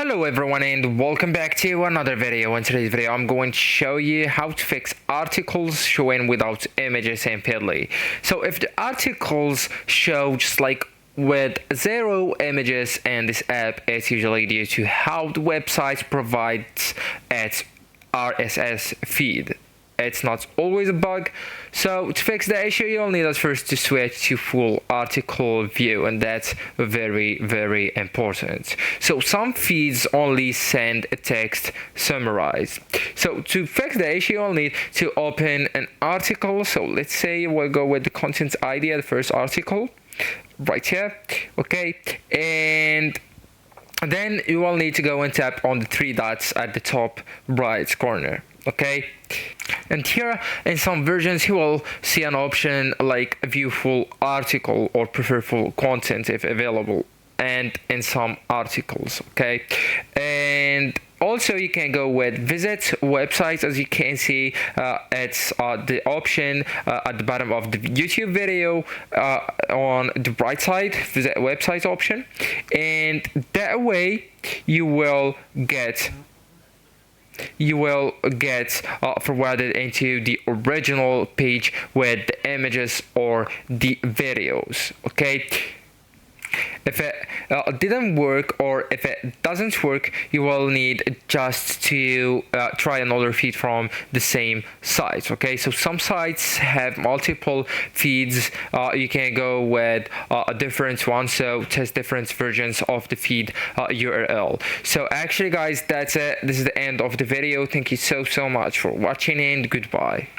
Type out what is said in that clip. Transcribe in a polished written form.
Hello everyone and welcome back to another video. In today's video I'm going to show you how to fix articles showing without images in Feedly. So if the articles show just like with zero images in this app, it's usually due to how the website provides its RSS feed. It's not always a bug. So to fix the issue, you'll need at first to switch to full article view, and that's very important. So some feeds only send a text summarized. So to fix the issue, you'll need to open an article. So let's say we'll go with the content ID, the first article right here. Okay, and then you will need to go and tap on the three dots at the top right corner. Okay, and here in some versions you will see an option like view full article or prefer full content if available, and in some articles. Okay, and also you can go with visit websites. As you can see, it's the option at the bottom of the YouTube video on the right side, visit website option, and that way you will get forwarded into the original page with the images or the videos. Okay, if it didn't work, or if it doesn't work, you will need just to try another feed from the same site. Okay, so some sites have multiple feeds. You can go with a different one, so test different versions of the feed URL. So actually guys, that's it. This is the end of the video. Thank you so much for watching, and goodbye.